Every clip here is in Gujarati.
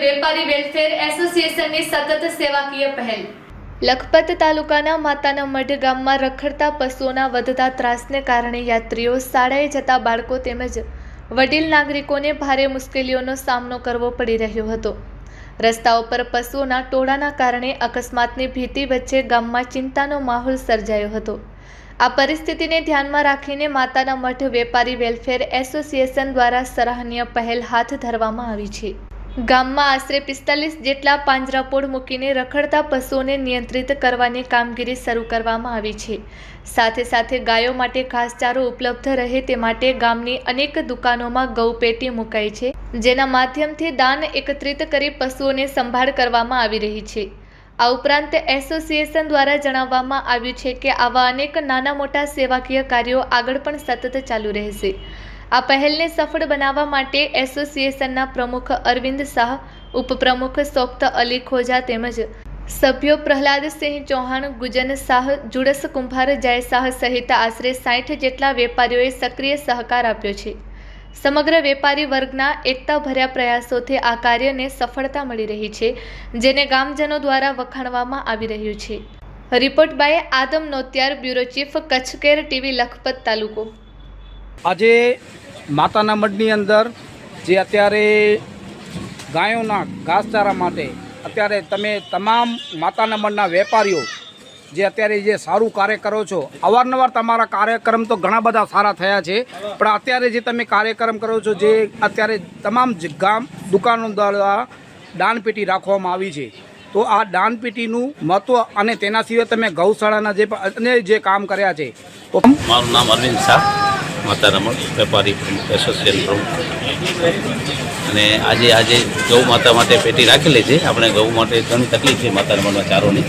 વેપારી વેલફેર એસોસિએશનની સતત સેવાકીય પહેલ। લખપત તાલુકાના માતાના મઢ ગામમાં રખડતા પશુઓના વધતા ત્રાસને કારણે યાત્રીઓ, શાળાએ જતા બાળકો તેમજ વડીલ નાગરિકોને ભારે મુશ્કેલીઓનો સામનો કરવો પડી રહ્યો હતો। રસ્તાઓ પર પશુઓના ટોળાના કારણે અકસ્માતની ભીતિ વચ્ચે ગામમાં ચિંતાનો માહોલ સર્જાયો હતો। આ પરિસ્થિતિને ધ્યાનમાં રાખીને માતાના મઢ વેપારી વેલફેર એસોસિએશન દ્વારા સરાહનીય પહેલ હાથ ધરવામાં આવી છે। ગામમાં આશરે 45 જેટલા પાંજરાપોળ મૂકીને રખડતા પશુઓને નિયંત્રિત કરવાની કામગીરી શરૂ કરવામાં આવી છે। સાથે સાથે ગાયો માટે ઘાસચારો ઉપલબ્ધ રહે તે માટે ગામની અનેક દુકાનોમાં ગૌપેટી મુકાઈ છે, જેના માધ્યમથી દાન એકત્રિત કરી પશુઓને સંભાળ કરવામાં આવી રહી છે। આ ઉપરાંત એસોસિએશન દ્વારા જણાવવામાં આવ્યું છે કે આવા અનેક નાના મોટા સેવાકીય કાર્યો આગળ પણ સતત ચાલુ રહેશે। આ પહેલને સફળ બનાવવા માટે એસોસિએશનના પ્રમુખ અરવિંદ શાહ, ઉપપ્રમુખ સોફ્ત અલી ખોજા તેમજ સભ્યો પ્રહલાદસિંહ ચૌહાણ, ગુજન શાહ, જુડસ કુંભાર, જય શાહ સહિત આશરે 60 જેટલા વેપારીઓએ સક્રિય સહકાર આપ્યો છે। સમગ્ર વેપારી વર્ગના એકતાભર્યા પ્રયાસોથી આ કાર્યને સફળતા મળી રહી છે, જેને ગામજનો દ્વારા વખાણવામાં આવી રહ્યું છે। Report by Adam Notiyar, bureau chief, Kutch care TV, Lakhpat તાલુકો। આજે માતાના મઢની અંદર જે અત્યારે ગાયોના ઘાસચારા માટે અત્યારે તમે તમામ માતાના મઢના વેપારીઓ જે અત્યારે જે સારું કાર્ય કરો છો, અવારનવાર તમારા કાર્યક્રમ તો ઘણા બધા સારા થયા છે, પણ અત્યારે જે તમે કાર્યક્રમ કરો છો, જે અત્યારે તમામ ગામ દુકાનો દ્વારા દાનપેટી રાખવામાં આવી છે, તો આ દાનપેટીનું મહત્ત્વ અને તેના સિવાય તમે ગૌશાળાના જે કામ કર્યા છે। તો મારું નામ અરવિંદ શાહ, માતાના મઢ વેપારી એસોસિએશન પ્રમુખ। અને આજે ગૌ માતા માટે પેટી રાખેલી છે। આપણે ગૌ માટે ઘણી તકલીફ છે માતાના મઢમાં ચારોની।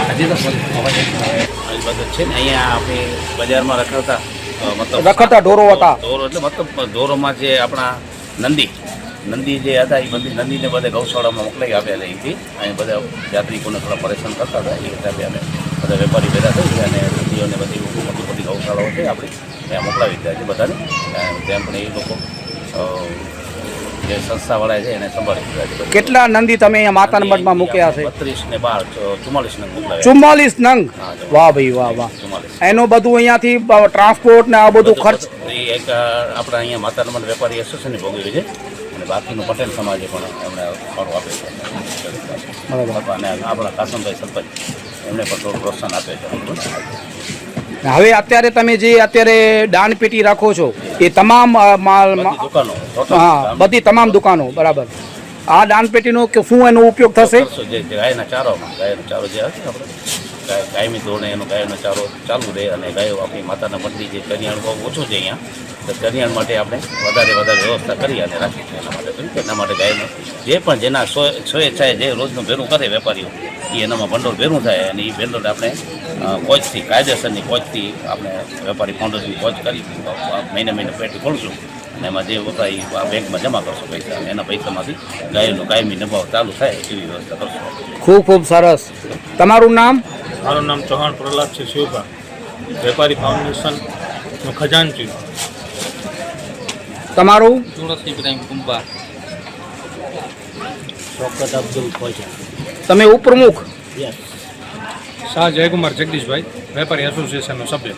આજે તો આવી બાબત છે ને, અહીંયા આપણે બજારમાં રખડતા ઢોરો હતા, ઢોરો એટલે મતલબ ઢોરોમાં જે આપણા નંદી જે હતા એ બધી નંદીને બધે ગૌશાળામાં મોકલાઈ આપેલા હતી। અહીં બધા યાત્રિકોને થોડા પરેશાન કરતા હતા, એ હિસાબે અમે બધા વેપારી ભેગા થઈ અને નદીઓને બધી મોટી ગૌશાળાઓ છે આપણી ત્યાં મોકલાવી દીધા છે બધાને। ત્યાં પણ એ લોકો જે સંસ્થાવાળા છે એને સંભાળી દીધા છે। કેટલા નંદી તમે અહીંયા માતાના મઢમાં મૂક્યા છે? 32 ને 12 44 નંગ મોકલાવ્યા। 44 નંગ? વાહ ભાઈ વાહ વાહ। એનો બધું અહીંયાથી ટ્રાન્સપોર્ટ ને આ બધું ખર્ચ એક આપણા અહીંયા માતાના મઢ વેપારી એસોસિએશનની ભોગવી છે, અને બાકીનું પટેલ સમાજે પણ એમણે ફાળો આપે છે। અને આપણા કાસમભાઈ સરપંચ એમણે પણ થોડું પ્રોત્સાહન આપે છે। હવે અત્યારે તમે જે અત્યારે દાનપેટી રાખો છો એ તમામ દુકાનો, હા બધી તમામ દુકાનો બરાબર, આ દાનપેટીનો શું એનો ઉપયોગ થશે? જે ગાયના ચારોમાં, ગાયનો ચારો જે હશે આપણે કાયમી ધોરણે એનો ગાયનો ચારો ચાલુ રહે, અને ગાયો આપણી માતાના મઢની જે કરિયાણું બહુ ઓછું છે અહીંયા, તો કરિયાણ માટે આપણે વધારે વ્યવસ્થા કરી અને રાખી છે એના માટે ગાયનો જે પણ જેના સ્વેચ્છાએ જે રોજનું ભેરું કરે વેપારીઓ, એ એનામાં ભંડોળ ભેરું થાય, અને એ ભંડોળ આપણે કોચથી કાયદેસરની કોચથી આપણે વેપારી ફાઉન્ડેશનની કોચ કરી મહિને પેટી ખોલશું, અને એમાં જે વપરાય આ બેંકમાં જમા કરશું પૈસા, અને એના પૈસામાંથી ગાયોનો કાયમી નભાવ ચાલુ થાય એવી વ્યવસ્થા કરશું। ખૂબ ખૂબ સરસ। તમારું નામ? મારું નામ ચૌહાણ પ્રહલાદસિંહ શિવભા, વેપારી ફાઉન્ડેશનનો ખજાનચી। તમારું? જુડસ ઇબ્રાહિમ કુંભાર, શોકત અબ્દુલ ખોજા। તમે ઉપપ્રમુખ? શાહ જયકુમાર જગદીશભાઈ, વેપારી એસોસિએશનનો સભ્ય।